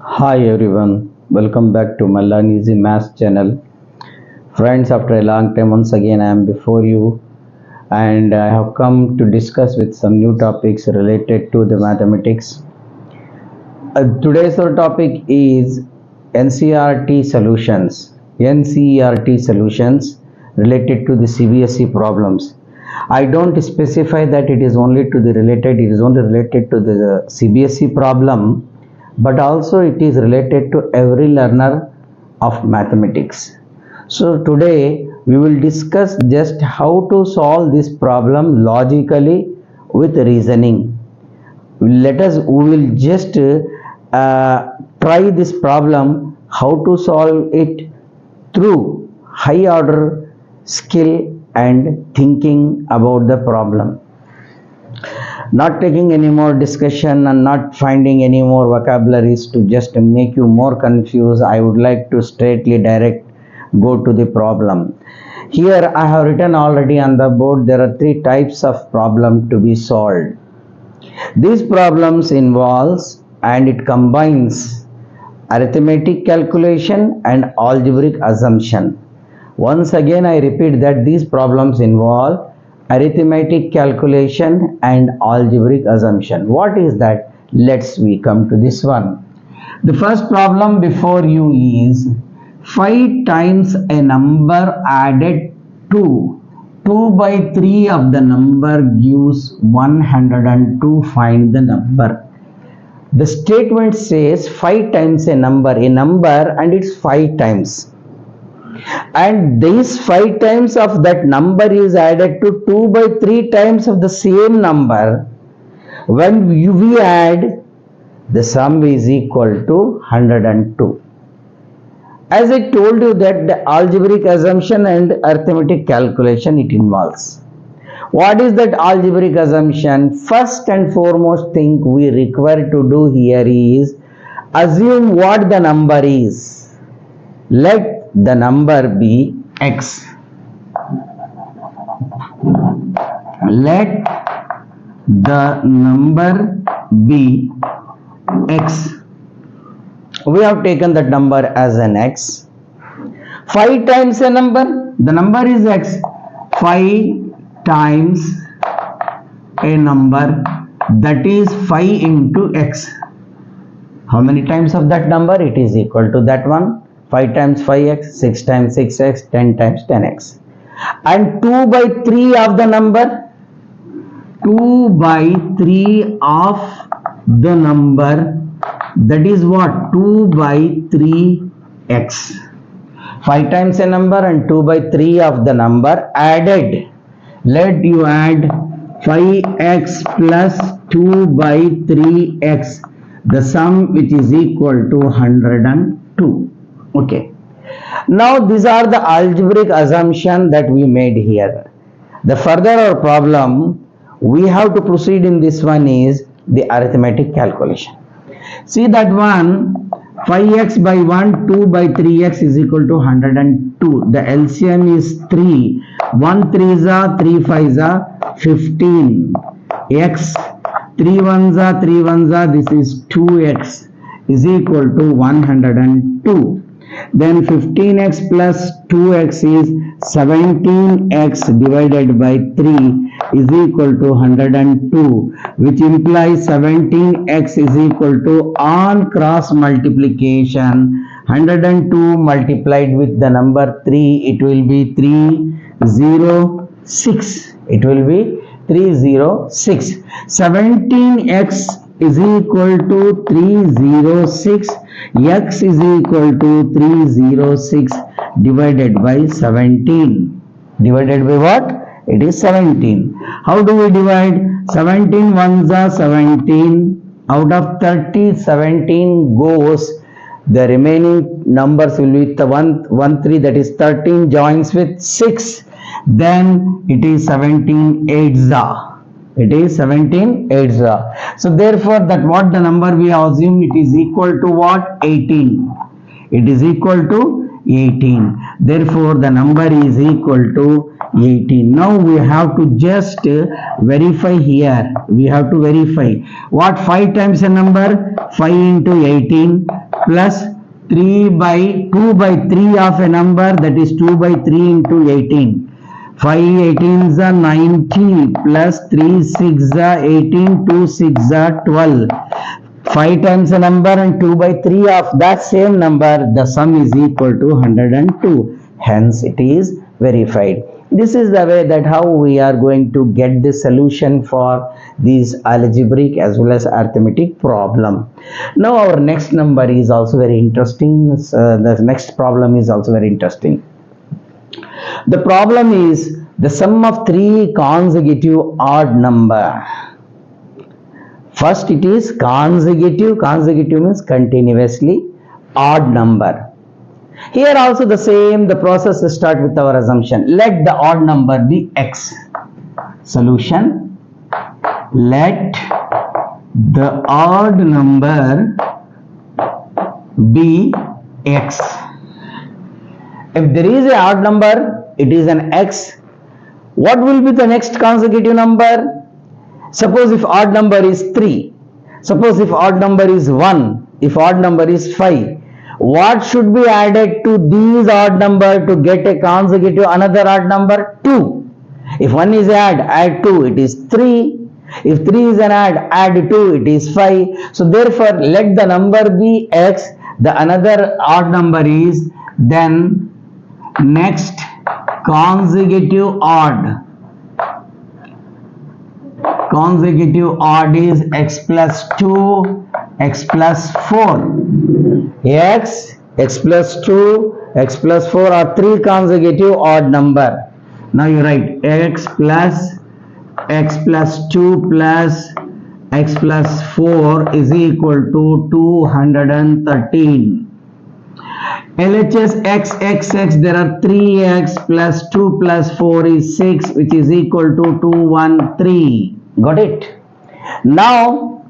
Hi everyone, welcome back to Mallan Easy Maths channel. Friends, after a long time once again I am before you and I have come to discuss with some new topics related to the mathematics. Today's our topic is NCERT solutions. NCERT solutions related to the CBSE problems. I don't specify that it is only related to the CBSE problem, but also it is related to every learner of mathematics. So today we will discuss just how to solve this problem logically with reasoning. We will just try this problem how to solve it through high order skill and thinking about the problem. Not taking any more discussion and not finding any more vocabularies to just make you more confused, I would like to straightly go to the problem. Here I have written already on the board, there are three types of problem to be solved. These problems involves and it combines arithmetic calculation and algebraic assumption. Once again I repeat that these problems involve arithmetic calculation and algebraic assumption. What is that? Let's we come to this one. The first problem before you is 5 times a number added to 2 by 3 of the number gives 102. Find the number. The statement says 5 times a number and it's 5 times. And these 5 times of that number is added to 2 by 3 times of the same number. When we add, the sum is equal to 102. As I told you that the algebraic assumption and arithmetic calculation it involves. What is that algebraic assumption? First and foremost thing we require to do here is assume what the number is. Let the number be x. Let the number be x. We have taken that number as an x. 5 times a number, the number is x. 5 times a number, that is 5 into x. How many times of that number? It is equal to that one. 5 times 5x, 6 times 6x, 10 times 10x. And 2 by 3 of the number, 2 by 3 of the number, that is what? 2 by 3x. 5 times a number and 2 by 3 of the number added. Let you add 5x plus 2 by 3x, the sum which is equal to 102. Okay. Now these are the algebraic assumption that we made here. The further problem we have to proceed in this one is the arithmetic calculation. See that one, 5x by 1, 2 by 3x is equal to 102. The LCM is 3. 1 3s are 3 5s are 15. X 3 1s are 3 1s are, this is 2x is equal to 102. Then 15x plus 2x is 17x divided by 3 is equal to 102, which implies 17x is equal to, on cross multiplication, 102 multiplied with the number 3, it will be 306. It will be 306. 17x is equal to 306. X is equal to 306 divided by 17. Divided by what? It is 17. How do we divide? 17 ones are 17. Out of 30, 17 goes. The remaining numbers will be the 1 3, that is 13 joins with 6. Then it is 17 8s are. It is 17 8s are. So therefore that what the number we assume, it is equal to what? 18. It is equal to 18. Therefore, the number is equal to 18. Now we have to just verify here. We have to verify what 5 times a number, 5 into 18 plus 2 by 3 of a number, that is 2 by 3 into 18. 5 18s are 90 plus 3 6 are 18, 2 6 are 12. 5 times a number and 2 by 3 of that same number, the sum is equal to 102. Hence it is verified. This is the way that how we are going to get the solution for these algebraic as well as arithmetic problem. Now our next number is also very interesting. The next problem is also very interesting. The problem is the sum of 3 consecutive odd number. First it is consecutive. Consecutive means continuously odd number. Here also the same, the process will start with our assumption. Let the odd number be x. Solution. Let the odd number be x. If there is an odd number, it is an x. What will be the next consecutive number? Suppose if odd number is 3. Suppose if odd number is 1. If odd number is 5. What should be added to these odd number to get a consecutive another odd number? 2. If 1 is add 2, it is 3. If 3 is an add 2, it is 5. So therefore, let the number be x. The another odd number is then next consecutive odd. Consecutive odd is x plus 2, x plus 4. X plus 2, x plus 4 are 3 consecutive odd number. Now you write x plus 2 plus x plus 4 is equal to 213. LHS x, there are 3x plus 2 plus 4 is 6, which is equal to 213. Got it? Now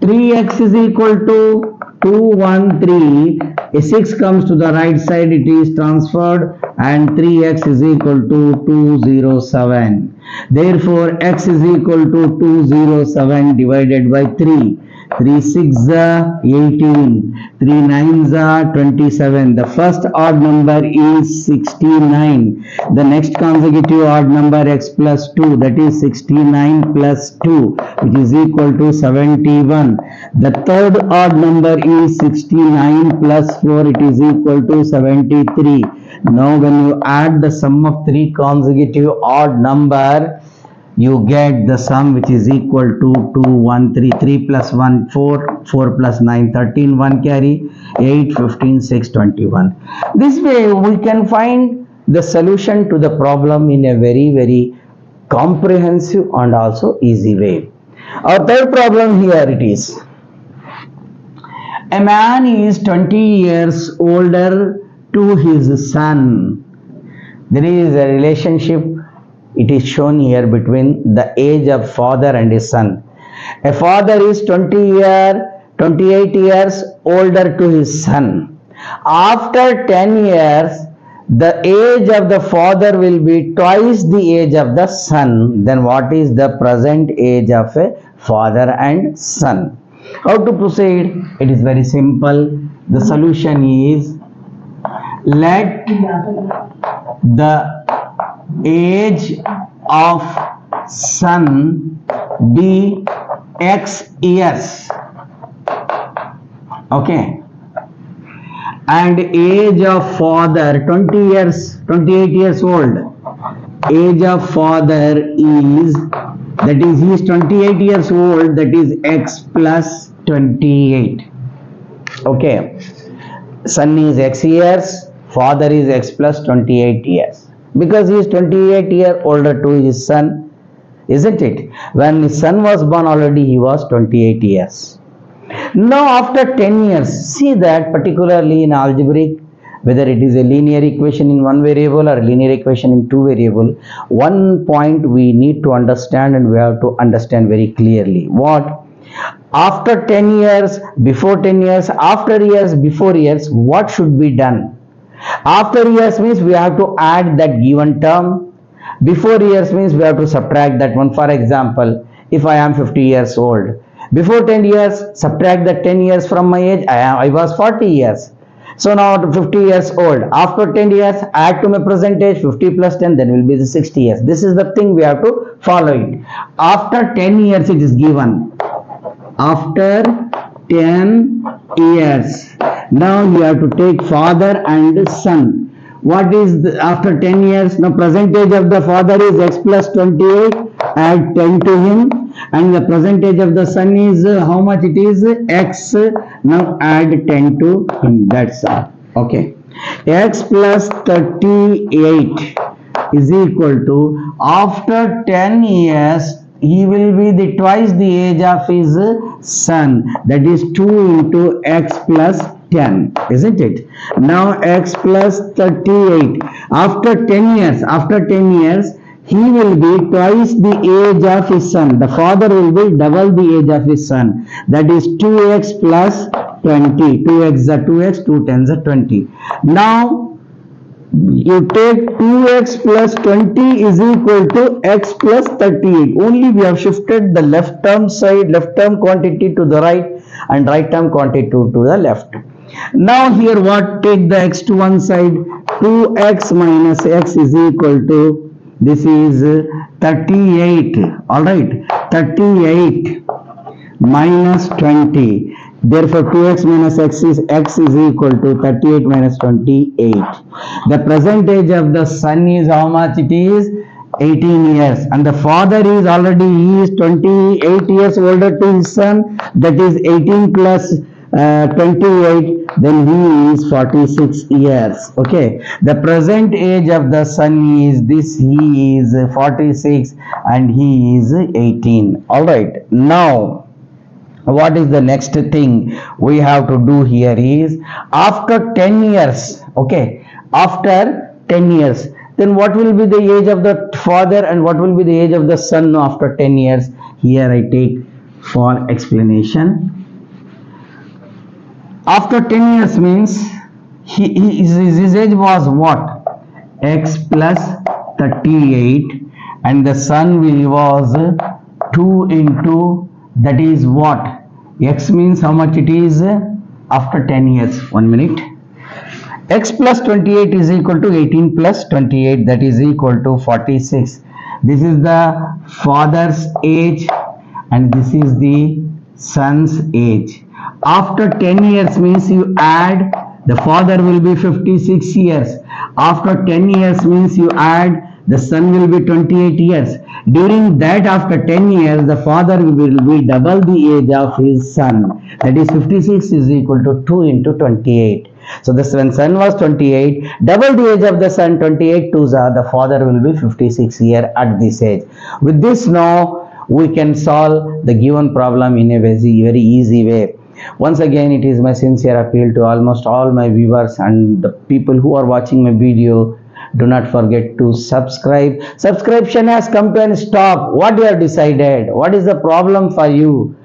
3x is equal to 213. A 6 comes to the right side, it is transferred, and 3x is equal to 207. Therefore, x is equal to 207 divided by 3. 3 6 are 18, 3 9s are 27. The first odd number is 69. The next consecutive odd number x plus 2, that is 69 plus 2, which is equal to 71. The third odd number is 69 plus 4, it is equal to 73. Now when you add the sum of 3 consecutive odd number, you get the sum which is equal to 213. 3 plus 1 4, 4 plus 9 13, 1 carry, 8 15 6 21. This way we can find the solution to the problem in a very comprehensive and also easy way. Our third problem here it is. A man is 20 years older to his son. There is a relationship, it is shown here, between the age of father and his son. A father is 28 years older to his son. After 10 years, the age of the father will be twice the age of the son. Then what is the present age of a father and son? How to proceed? It is very simple. The solution is, let the age of son be x years, okay, and age of father 28 years old. Age of father is, that is, he is 28 years old, that is x plus 28. Okay, son is x years, father is x plus 28 years, because he is 28 years older to his son, isn't it? When his son was born, already he was 28 years. Now after 10 years, see that particularly in algebraic, whether it is a linear equation in one variable or a linear equation in two variable, one point we need to understand, and we have to understand very clearly. What? After 10 years, before 10 years, after years, before years, what should be done? After years means we have to add that given term. Before years means we have to subtract that one. For example, if I am 50 years old, before 10 years, subtract the 10 years from my age, I was 40 years. So now 50 years old. After 10 years, add to my present age, 50 plus 10, then will be the 60 years. This is the thing we have to follow it. After 10 years, it is given. After 10 years. Now you have to take father and son. What is after 10 years? Now percentage of the father is x plus 28, add 10 to him, and the percentage of the son is how much it is? X. Now add 10 to him. That's all. Okay. X plus 38 is equal to, after 10 years he will be the twice the age of his son, that is 2 into x plus 10, isn't it? Now x plus 38, after 10 years he will be twice the age of his son. The father will be double the age of his son, that is 2x plus 20. 2x are 2x, 2 10s are 20. Now you take 2x plus 20 is equal to x plus 38. Only we have shifted the left term quantity to the right and right term quantity to the left. Now here what? Take the x to one side. 2x minus x is equal to, this is 38. Alright, 38 minus 20. Therefore 2x minus x is equal to 38 minus 28. The percentage of the son is how much it is? 18 years. And the father is already, he is 28 years older to his son, that is 18 plus 28, then he is 46 years. Okay, the present age of the son is this, he is 46 and he is 18. Alright, now what is the next thing we have to do here is, after 10 years, okay, after 10 years, then what will be the age of the father and what will be the age of the son after 10 years? Here I take for explanation. After 10 years means his age was what? X plus 38 and the son was 2 into, that is what? X means how much it is after 10 years. 1 minute. X plus 28 is equal to 18 plus 28, that is equal to 46. This is the father's age and this is the son's age. After 10 years means you add, the father will be 56 years. After 10 years means you add, the son will be 28 years. During that, after 10 years, the father will be double the age of his son. That is 56 is equal to 2 into 28. So the son was 28, double the age of the son, 28 to the father will be 56 years at this age. With this now, we can solve the given problem in a very easy way. Once again, it is my sincere appeal to almost all my viewers and the people who are watching my video, do not forget to subscribe. Subscription has come to a stop. What you have decided? What is the problem for you?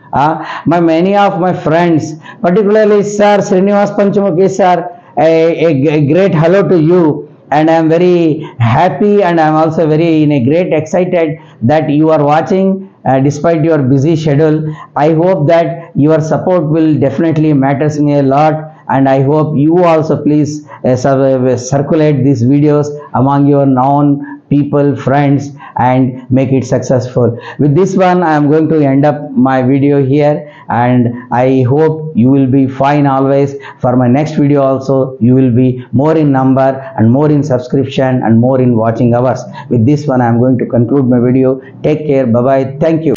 Many of my friends, particularly Sir Srinivas Panchamuki sir, a great hello to you, and I am very happy and I am also very great excited that you are watching despite your busy schedule. I hope that your support will definitely matters me a lot, and I hope you also please circulate these videos among your known people, friends, and make it successful. With this one, I am going to end up my video here, and I hope you will be fine always. For my next video also, you will be more in number and more in subscription and more in watching hours. With this one, I am going to conclude my video. Take care. Bye bye. Thank you.